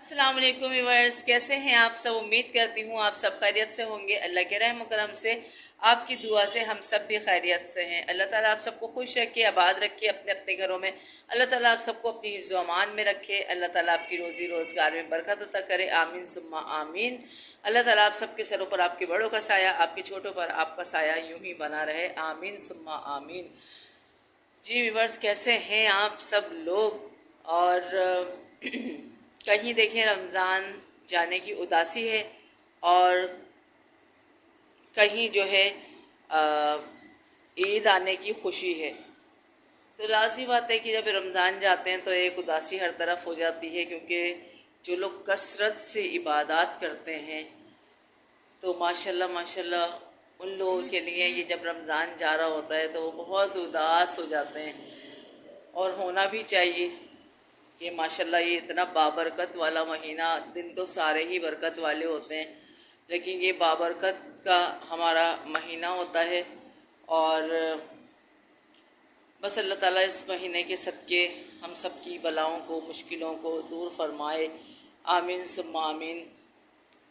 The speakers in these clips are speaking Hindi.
अस्सलाम वालेकुम व्यूअर्स, कैसे हैं आप सब। उम्मीद करती हूँ आप सब खैरियत से होंगे। अल्लाह के रहम करम से, आपकी दुआ से हम सब भी खैरियत से हैं। अल्लाह ताला आप सबको खुश रखे, आबाद रखे अपने अपने घरों में। अल्लाह ताला आप सबको अपनी हिफ्ज़ व अमान में रखे। अल्लाह ताला आपकी रोज़ी रोज़गार में बरकत अता करे। आमीन सुम्मा आमीन। अल्लाह ताला आप सबके सरों पर आपके बड़ों का साया, आपके छोटों पर आपका साया यूं ही बना रहे। आमीन सुम्मा आमीन। जी व्यूअर्स, कैसे हैं आप सब लोग। और कहीं देखें रमज़ान जाने की उदासी है, और कहीं जो है ईद आने की खुशी है। तो लाज़मी बात है कि जब रमज़ान जाते हैं तो एक उदासी हर तरफ हो जाती है, क्योंकि जो लोग कसरत से इबादत करते हैं तो माशाल्लाह माशाल्लाह उन लोगों के लिए ये जब रमज़ान जा रहा होता है तो वो बहुत उदास हो जाते हैं। और होना भी चाहिए कि माशाल्लाह ये इतना बाबरकत वाला महीना, दिन तो सारे ही बरकत वाले होते हैं, लेकिन ये बाबरकत का हमारा महीना होता है। और बस अल्लाह ताला इस महीने के सदक़े हम सब की बलाओं को, मुश्किलों को दूर फरमाए। आमीन सुम्मा आमीन।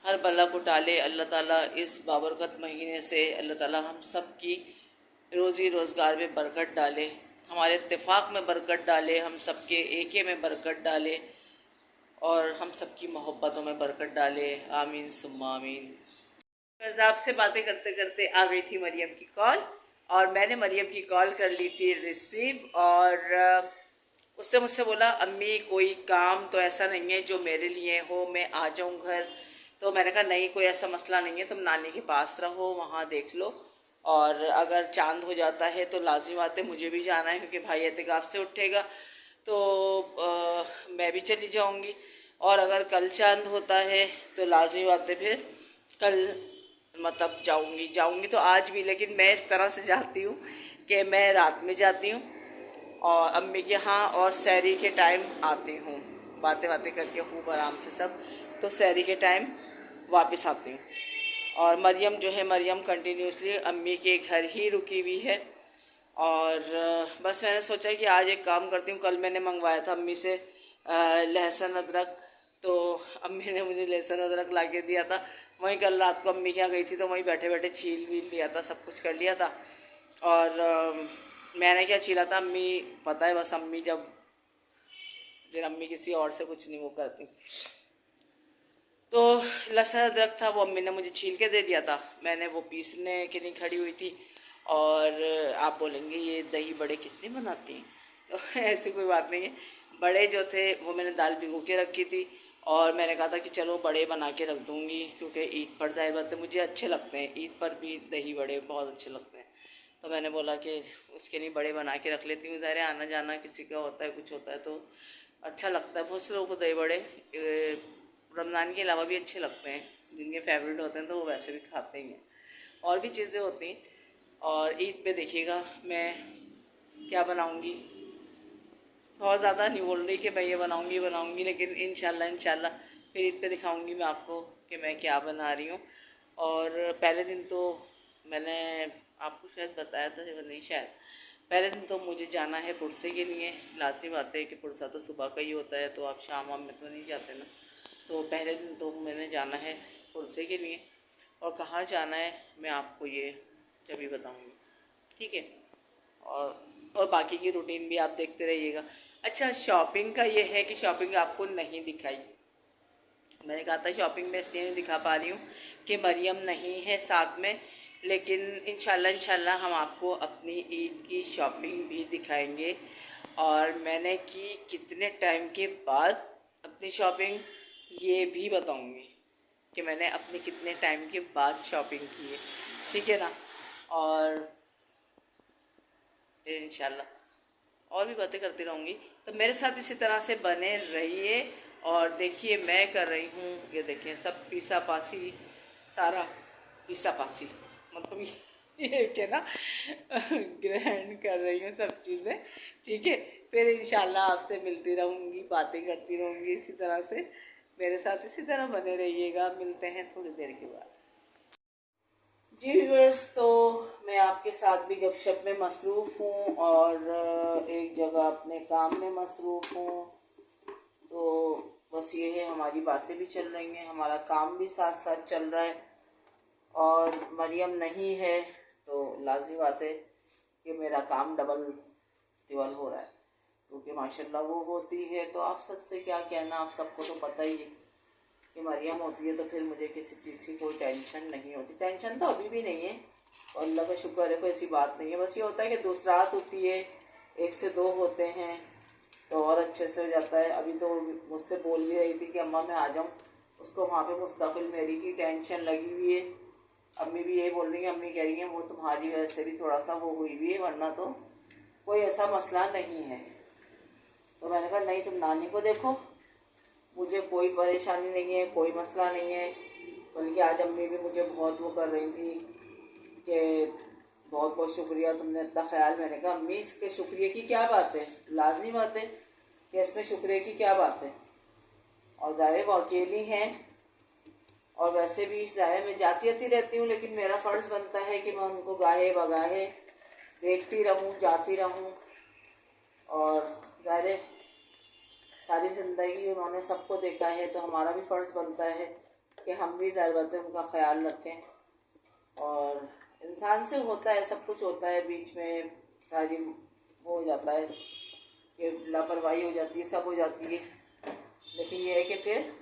हर बला को टाले अल्लाह ताला इस बाबरकत महीने से। अल्लाह ताला हम सब की रोज़ी रोज़गार में बरकत डाले, हमारे इत्तेफाक में बरकत डाले, हम सब के एके में बरकत डाले, और हम सब की मोहब्बतों में बरकत डाले। आमीन सुम्मा आमीन। फैज़ाब से बातें करते करते आ गई थी मरियम की कॉल, और मैंने मरियम की कॉल कर ली थी रिसीव। और उसने मुझसे बोला, अम्मी कोई काम तो ऐसा नहीं है जो मेरे लिए हो, मैं आ जाऊं घर। तो मैंने कहा नहीं, कोई ऐसा मसला नहीं है, तुम नानी के पास रहो, वहाँ देख लो। और अगर चांद हो जाता है तो लाजिम बात है मुझे भी जाना है, क्योंकि भाई एहतिकाफ से उठेगा तो मैं भी चली जाऊँगी। और अगर कल चांद होता है तो लाजिम बात है फिर कल मतलब जाऊंगी तो आज भी, लेकिन मैं इस तरह से जाती हूँ कि मैं रात में जाती हूँ और अम्मी के यहाँ, और सहरी के टाइम आती हूँ, बातें बातें करके खूब आराम से सब, तो सहरी के टाइम वापस आती हूँ। और मरियम जो है, मरियम कंटिन्यूसली अम्मी के घर ही रुकी हुई है। और बस मैंने सोचा कि आज एक काम करती हूँ। कल मैंने मंगवाया था अम्मी से लहसुन अदरक, तो अम्मी ने मुझे लहसुन अदरक ला के दिया था। वहीं कल रात को अम्मी के यहाँ गई थी तो वहीं बैठे बैठे छील वील लिया था, सब कुछ कर लिया था। और मैंने क्या छीला था, अम्मी पता है, बस अम्मी जब फिर अम्मी किसी और से कुछ नहीं वो करती। तो लहसुन अदरक था, वो अम्मी ने मुझे छील के दे दिया था, मैंने वो पीसने के लिए खड़ी हुई थी। और आप बोलेंगे ये दही बड़े कितने बनाती हैं, तो ऐसी कोई बात नहीं है। बड़े जो थे वो मैंने दाल भिगो के रखी थी, और मैंने कहा था कि चलो बड़े बना के रख दूँगी, क्योंकि ईद पर जाहिर बात है मुझे अच्छे लगते हैं, ईद पर भी दही बड़े बहुत अच्छे लगते हैं। तो मैंने बोला कि उसके लिए बड़े बना के रख लेती हूँ, ज़ाहिर आना जाना किसी का होता है, कुछ होता है तो अच्छा लगता है। बहुत से लोगों को दही बड़े रमज़ान के अलावा भी अच्छे लगते हैं, जिनके फेवरेट होते हैं तो वो वैसे भी खाते ही हैं। और भी चीज़ें होती हैं। और ईद पे देखिएगा मैं क्या बनाऊंगी, बहुत ज़्यादा नहीं बोल रही कि मैं ये बनाऊंगी, लेकिन इंशाल्लाह फिर ईद पे दिखाऊंगी मैं आपको कि मैं क्या बना रही हूँ। और पहले दिन तो मैंने आपको शायद बताया था, या नहीं शायद, पहले दिन तो मुझे जाना है पुरसे के लिए। लाजिम बात है कि पुरसा तो सुबह का ही होता है, तो आप शाम वाम में तो नहीं जाते ना। तो पहले दिन तो मैंने जाना है पुरसे के लिए, और कहाँ जाना है मैं आपको ये जब ही बताऊँगी, ठीक है। और बाकी की रूटीन भी आप देखते रहिएगा। अच्छा, शॉपिंग का ये है कि शॉपिंग आपको नहीं दिखाई। मैंने कहा था शॉपिंग में इसलिए नहीं दिखा पा रही हूँ कि मरियम नहीं है साथ में, लेकिन इंशाल्लाह हम आपको अपनी ईद की शॉपिंग भी दिखाएंगे। और मैंने की कितने टाइम के बाद अपनी शॉपिंग, ये भी बताऊंगी कि मैंने अपने कितने टाइम के बाद शॉपिंग की है, ठीक है ना। और फिर इंशाल्लाह और भी बातें करती रहूँगी, तो मेरे साथ इसी तरह से बने रहिए। और देखिए मैं कर रही हूँ, ये देखिए सब पीसा पासी, सारा पीसा पासी, मतलब ये क्या ना ग्रैंड कर रही हूँ सब चीज़ें, ठीक है। फिर इंशाल्लाह आपसे मिलती रहूँगी, बातें करती रहूँगी इसी तरह से। मेरे साथ इसी तरह बने रहिएगा। मिलते हैं थोड़ी देर के बाद। जी व्यूअर्स, तो मैं आपके साथ भी गपशप में मसरूफ़ हूँ, और एक जगह अपने काम में मसरूफ़ हूँ। तो बस ये है, हमारी बातें भी चल रही हैं, हमारा काम भी साथ साथ चल रहा है। और मरियम नहीं है तो लाज़मी बात है कि मेरा काम डबल टिबल हो रहा है, क्योंकि माशाल्लाह वो होती है तो आप सबसे क्या कहना, आप सबको तो पता ही है कि मरियम होती है तो फिर मुझे किसी चीज़ की कोई टेंशन नहीं होती। टेंशन तो अभी भी नहीं है और अल्लाह का शुक्र है, कोई ऐसी बात नहीं है। बस ये होता है कि दूसरा रात होती है, 1 से 2 होते हैं तो और अच्छे से हो जाता है। अभी तो मुझसे बोल भी रही थी कि अम्मा मैं आ जाऊँ, उसको वहाँ पे मुस्तकिल मेरी ही टेंशन लगी हुई है। अम्मी भी यही बोल रही हैं, अम्मी कह रही हैं वो तुम्हारी वजह से भी थोड़ा सा वो हुई हुई है, वरना तो कोई ऐसा मसला नहीं है। तो मैंने कहा नहीं, तुम नानी को देखो, मुझे कोई परेशानी नहीं है, कोई मसला नहीं है। बल्कि आज अम्मी भी मुझे बहुत वो कर रही थी कि बहुत बहुत शुक्रिया, तुमने इतना ख्याल। मैंने कहा अम्मी इसके शुक्रिया की क्या बात है, लाजमी बात है कि इसमें शुक्रिया की क्या बात है। और ज़ाहिर वो अकेली हैं और वैसे भी ज़ाहिर मैं जाती आती रहती हूँ, लेकिन मेरा फ़र्ज़ बनता है कि मैं उनको गाहे बगाहे देखती रहूँ, जाती रहूँ। और ज़ाहिर सारी ज़िंदगी उन्होंने सबको देखा है तो हमारा भी फ़र्ज़ बनता है कि हम भी ज़ाहिर बात है उनका ख्याल रखें। और इंसान से होता है, सब कुछ होता है, बीच में सारी वो हो जाता है कि लापरवाही हो जाती है, सब हो जाती है, लेकिन ये है कि फिर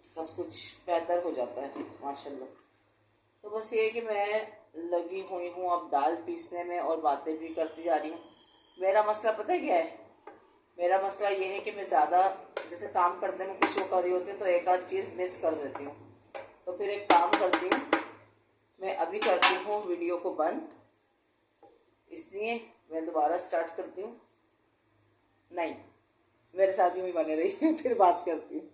सब कुछ बेहतर हो जाता है माशाल्लाह। तो बस ये है कि मैं लगी हुई हूँ अब दाल पीसने में और बातें भी करती जा रही हूँ। मेरा मसला पता है क्या है, मेरा मसला ये है कि मैं ज़्यादा जैसे काम करने में कुछ वो कर रही होती हूँ तो एक आध चीज़ मिस कर देती हूँ। तो फिर एक काम करती हूँ, मैं अभी करती हूँ वीडियो को बंद, इसलिए मैं दोबारा स्टार्ट करती हूँ। नहीं, मेरे साथ यूँ ही बने रही फिर बात करती हूँ।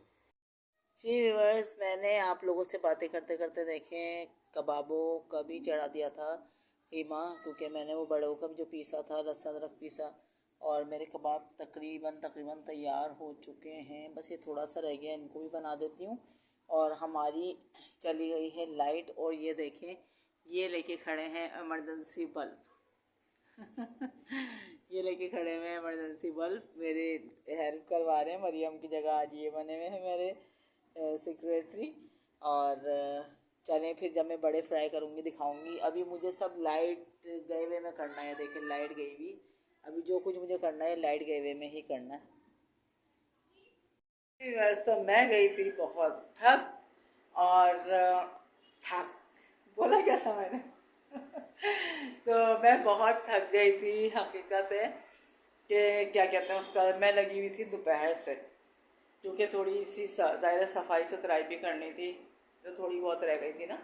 जी व्यूअर्स, मैंने आप लोगों से बातें करते करते देखें कबाबों का भी चढ़ा दिया था कीमा, क्योंकि मैंने वो बड़ों का भी जो पीसा था, लहसुन अदरक पीसा, और मेरे कबाब तकरीबन तैयार हो चुके हैं। बस ये थोड़ा सा रह गया, इनको भी बना देती हूँ। और हमारी चली गई है लाइट, और ये देखें ये लेके खड़े हैं इमरजेंसी बल्ब ये लेके खड़े हुए हैं इमरजेंसी बल्ब, मेरे हेल्प करवा रहे हैं। मरियम की जगह आज ये बने हुए हैं मेरे सेक्रेटरी। और चलें फिर जब मैं बड़े फ्राई करूँगी दिखाऊंगी। अभी मुझे सब लाइट गए हुए में करना है, देखें लाइट गई हुई। अभी जो कुछ मुझे करना है लाइट गए हुए में ही करना है। वैसे तो मैं गई थी बहुत थक, और थक बोला कैसा मैंने तो मैं बहुत थक गई थी, हकीकत है कि क्या कहते हैं उसका, मैं लगी हुई थी दोपहर से, क्योंकि थोड़ी सी दायरा सफाई सुथराई भी करनी थी, जो थोड़ी बहुत रह गई थी ना,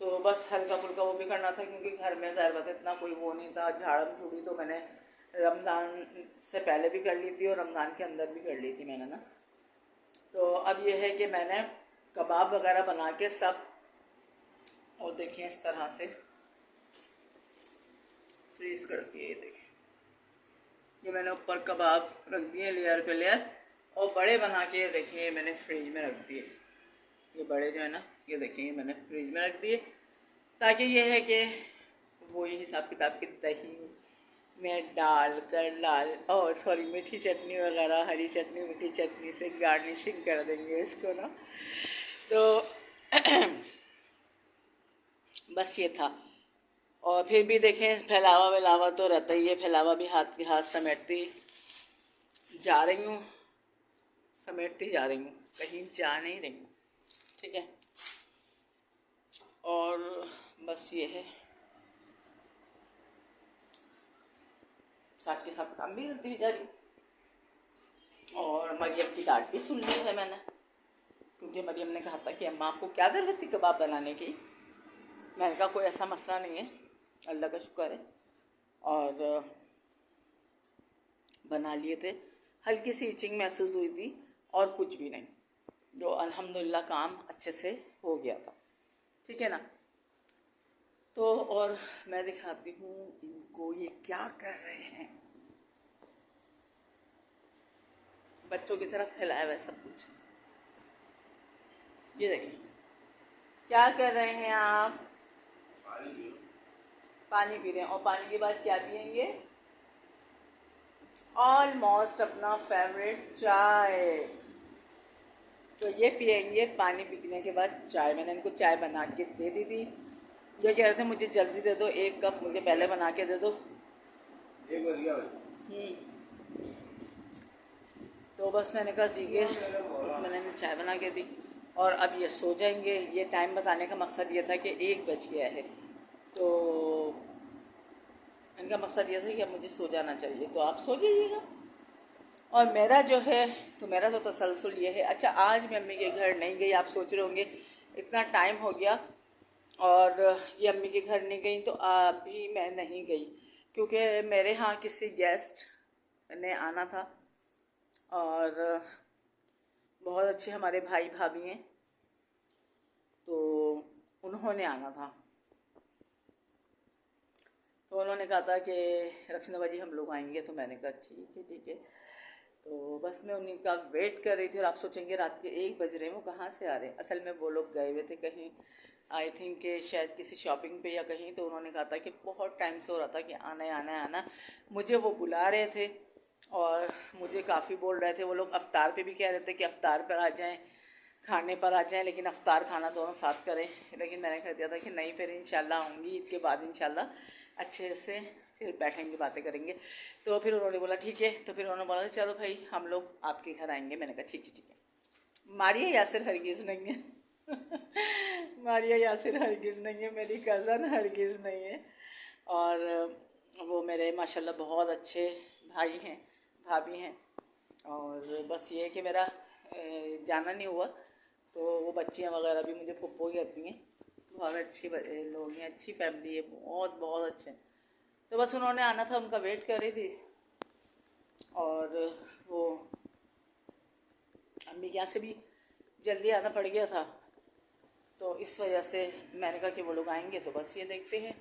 तो बस हल्का फुल्का वो भी करना था, क्योंकि घर में ज़ाहिर बात इतना कोई वो नहीं था। झाड़न झूड़ी तो मैंने रमज़ान से पहले भी कर ली थी और रमज़ान के अंदर भी कर ली थी मैंने ना। तो अब ये है कि मैंने कबाब वगैरह बना के सब, और देखिए इस तरह से फ्रीज कर दिए। ये देखिए, ये मैंने ऊपर कबाब रख दिए लेयर पे लेयर, और बड़े बना के देखिए मैंने फ्रिज में रख दिए। ये बड़े जो है ना, ये देखिए मैंने फ्रिज में रख दिए, ताकि ये है कि वही हिसाब किताब की दही में डाल कर लाल और सॉरी मीठी चटनी वगैरह, हरी चटनी मीठी चटनी से गार्निशिंग कर देंगे इसको ना। तो बस ये था। और फिर भी देखें फैलावा वैलावा तो रहता ही है, फैलावा भी हाथ के हाथ समेटती जा रही हूँ, समेटती जा रही हूँ, कहीं जा नहीं रही हूँ, ठीक है। और बस ये है, साथ के साथ काम भी करती जा रही हूँ। और मरियम की डांट भी सुन ली है मैंने, क्योंकि मरियम ने कहा था कि अम्मा आपको क्या ज़रूरत थी कबाब बनाने की। मैंने कहा कोई ऐसा मसला नहीं है, अल्लाह का शुक्र है, और बना लिए थे। हल्की सी इचिंग महसूस हुई थी और कुछ भी नहीं, जो अल्हम्दुलिल्लाह काम अच्छे से हो गया था, ठीक है ना। तो और मैं दिखाती हूँ इनको ये क्या कर रहे हैं, बच्चों की तरफ फैलाया हुआ सब कुछ। ये देखिए क्या कर रहे हैं आप, पानी पी रहे हैं, और पानी के बाद क्या पियेंगे, ऑलमोस्ट अपना फेवरेट चाय। तो ये पियेंगे पानी पीने के बाद चाय। मैंने इनको चाय बना के दे दी थी। ये कह रहे थे मुझे जल्दी दे दो, 1 कप मुझे पहले बना के दे दो। तो बस मैंने कहा ठीक है, उसमें मैंने चाय बना के दी और अब ये सो जाएंगे। ये टाइम बताने का मकसद ये था कि 1 बज गया है, तो इनका मकसद ये था कि अब मुझे सो जाना चाहिए, तो आप सो जाइएगा। और मेरा जो है, तो मेरा तो तसलसल ये है। अच्छा, आज मैं अम्मी के घर नहीं गई। आप सोच रहे होंगे इतना टाइम हो गया और ये अम्मी के घर नहीं गई, तो अभी मैं नहीं गई क्योंकि मेरे यहाँ किसी गेस्ट ने आना था और बहुत अच्छे हमारे भाई भाभी हैं, तो उन्होंने आना था। तो उन्होंने कहा था कि रक्षना बाजी हम लोग आएंगे, तो मैंने कहा ठीक है। तो बस मैं उनका वेट कर रही थी और आप सोचेंगे रात के 1 बज रहे हैं, वो कहाँ से आ रहे हैं। असल में वो लोग गए हुए थे कहीं, आई थिंक कि शायद किसी शॉपिंग पे या कहीं। तो उन्होंने कहा था कि बहुत टाइम से हो रहा था कि आना। मुझे वो बुला रहे थे और मुझे काफ़ी बोल रहे थे वो लोग। अफ्तार पे भी कह रहे थे कि अफ्तार पर आ जाएं, खाने पर आ जाएं, लेकिन अफ्तार खाना दोनों साथ करें। लेकिन मैंने कह दिया था कि नहीं, फिर इंशाल्लाह आऊँगी ईद के बाद, इंशाल्लाह अच्छे से फिर बैठेंगे, बातें करेंगे। तो फिर उन्होंने बोला ठीक है। तो फिर उन्होंने बोला चलो भाई हम लोग आपके घर आएंगे। मैंने कहा ठीक है। मारिया यासिर हरगिज़ नहीं है मारिया यासिर हरगिज़ नहीं है, मेरी कज़न हरगिज़ नहीं है। और वो मेरे माशाल्लाह बहुत अच्छे भाई हैं, भाभी हैं। और बस ये है कि मेरा जाना नहीं हुआ, तो वो बच्चियाँ वगैरह भी मुझे पप्पो कहती हैं। बहुत अच्छी लोग हैं, अच्छी फैमिली है, बहुत अच्छे। तो बस उन्होंने आना था, उनका वेट कर रही थी। और वो अम्मी के यहाँ से भी जल्दी आना पड़ गया था, तो इस वजह से मैंने कहा कि वो लोग आएंगे, तो बस ये देखते हैं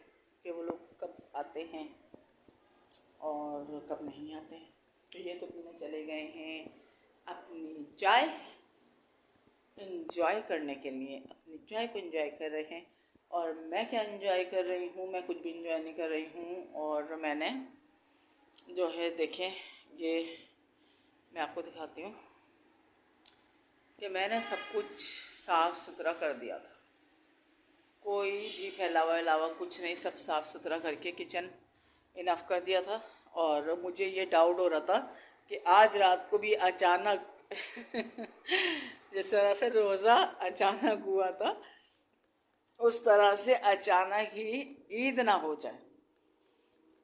कि वो लोग कब आते हैं और कब नहीं आते हैं। तो ये तो पीने चले गए हैं अपनी चाय इंजॉय करने के लिए, अपनी चाय को इंजॉय कर रहे हैं। और मैं क्या इंजॉय कर रही हूँ, मैं कुछ भी इंजॉय नहीं कर रही हूँ। और मैंने जो है देखें, ये मैं आपको दिखाती हूँ कि मैंने सब कुछ साफ़ सुथरा कर दिया था, कोई भी फैलावा वैलावा कुछ नहीं, सब साफ़ सुथरा करके किचन इनफ कर दिया था। और मुझे ये डाउट हो रहा था कि आज रात को भी अचानक जिस तरह से रोज़ा अचानक हुआ था, उस तरह से अचानक ही ईद ना हो जाए।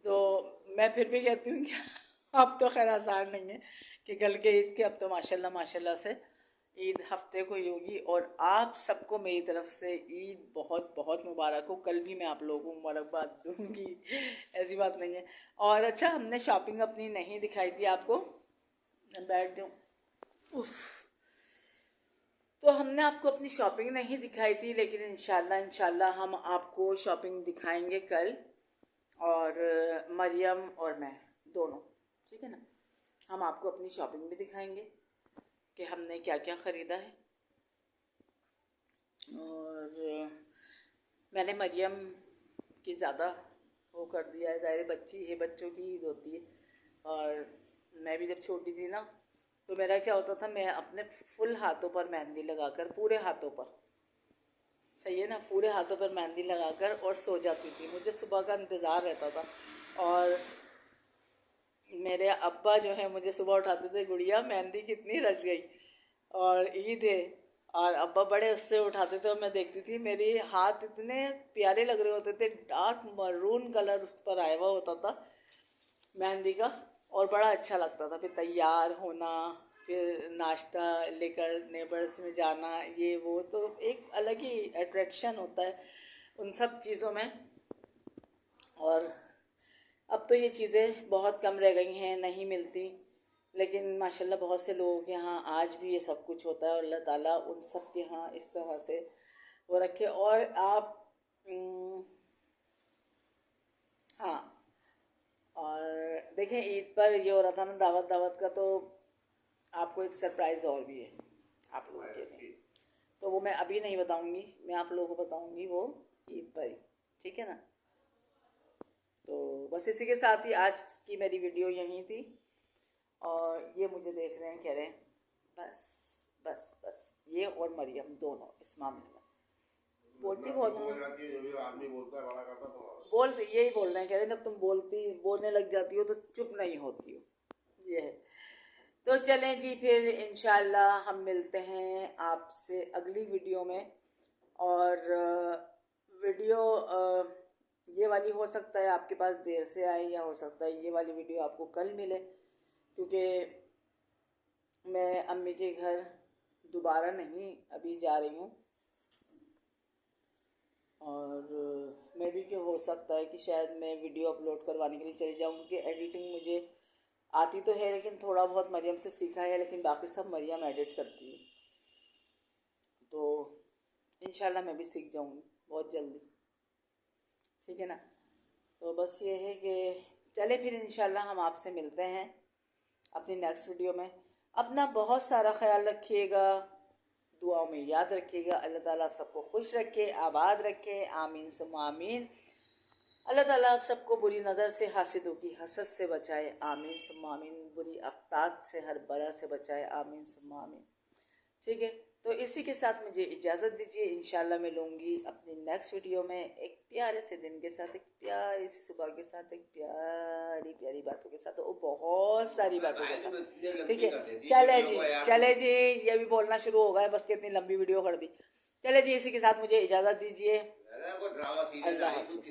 तो मैं फिर भी कहती हूँ कि अब तो खैर आसान नहीं है कि कल के ईद के, अब तो माशाल्लाह से ईद हफ्ते को ही होगी। और आप सबको मेरी तरफ से ईद बहुत बहुत मुबारक हो। कल भी मैं आप लोगों को मुबारकबाद दूँगी, ऐसी बात नहीं है। और अच्छा, हमने शॉपिंग अपनी नहीं दिखाई थी आपको, बैठ जाऊँ, उफ। तो हमने आपको अपनी शॉपिंग नहीं दिखाई थी, लेकिन इंशाल्लाह हम आपको शॉपिंग दिखाएंगे कल। और मरियम और मैं दोनों, ठीक है ना, हम आपको अपनी शॉपिंग भी दिखाएंगे कि हमने क्या क्या ख़रीदा है। और मैंने मरियम की ज़्यादा वो कर दिया है, ज़ाहिर बच्ची है, बच्चों की ईद होती है। और मैं भी जब छोटी थी ना, तो मेरा क्या होता था, मैं अपने फुल हाथों पर मेहंदी लगाकर, पूरे हाथों पर, सही है ना, पूरे हाथों पर मेहंदी लगाकर और सो जाती थी। मुझे सुबह का इंतज़ार रहता था। और मेरे अब्बा जो है मुझे सुबह उठाते थे, गुड़िया मेहंदी कितनी रच गई और ईद है। और अब्बा बड़े उससे उठाते थे और मैं देखती थी, मेरे हाथ इतने प्यारे लग रहे होते थे, डार्क मरून कलर उस पर आया हुआ होता था मेहंदी का, और बड़ा अच्छा लगता था। फिर तैयार होना, फिर नाश्ता लेकर नेबर्स में जाना, ये वो तो एक अलग ही अट्रैक्शन होता है उन सब चीज़ों में। और अब तो ये चीज़ें बहुत कम रह गई हैं, नहीं मिलती। लेकिन माशाल्लाह बहुत से लोगों के यहाँ आज भी ये सब कुछ होता है, और अल्लाह ताला उन सब के यहाँ इस तरह से वो रखे। और आप हाँ, और देखें, ईद पर ये हो रहा था ना दावत का, तो आपको एक सरप्राइज़ और भी है आप लोगों के लिए। तो वो मैं अभी नहीं बताऊंगी, मैं आप लोगों को बताऊंगी वो ईद पर ही, ठीक है ना। तो बस इसी के साथ ही आज की मेरी वीडियो यहीं थी। और ये मुझे देख रहे हैं, कह रहे हैं बस बस बस, ये और मरियम दोनों इस मामले में बोलती बहुत बोल रही, यही बोल रहे हैं, कह रहे जब तुम बोलने लग जाती हो तो चुप नहीं होती हो, ये है। तो चलें जी, फिर इंशाल्लाह हम मिलते हैं आपसे अगली वीडियो में। और वीडियो ये वाली हो सकता है आपके पास देर से आए, या हो सकता है ये वाली वीडियो आपको कल मिले, क्योंकि मैं अम्मी के घर दोबारा नहीं अभी जा रही हूँ। और मैं भी कि हो सकता है कि शायद मैं वीडियो अपलोड करवाने के लिए चली जाऊँ, क्योंकि एडिटिंग मुझे आती तो है, लेकिन थोड़ा बहुत मरियम से सीखा है, लेकिन बाकी सब मरियम एडिट करती है। तो इंशाल्लाह मैं भी सीख जाऊँगी बहुत जल्दी, ठीक है ना। तो बस ये है कि चले फिर इंशाल्लाह हम आपसे मिलते हैं अपनी नेक्स्ट वीडियो में। अपना बहुत सारा ख्याल रखिएगा, दुआओं में याद रखिएगा। अल्लाह ताला आप सबको खुश रखे, आबाद रखे, आमीन सुम्मा आमीन। अल्लाह ताला आप सबको बुरी नज़र से, हासिदों की हसद से बचाए, आमीन सुम्मा आमीन। बुरी आफ्ताब से, हर बला से बचाए, आमीन सुम्मा आमीन। ठीक है, तो इसी के साथ मुझे इजाज़त दीजिए। इंशाल्लाह मैं लूँगी अपनी नेक्स्ट वीडियो में एक प्यारे से दिन के साथ, एक प्यारी सी सुबह के साथ, एक प्यारी प्यारी बातों के साथ, और बहुत सारी बातों के साथ, ठीक है। चले जी, ये भी बोलना शुरू हो गया, बस कितनी लंबी वीडियो कर दी। चले जी, इसी के साथ मुझे इजाज़त दीजिए। अल्लाह हाफिज़।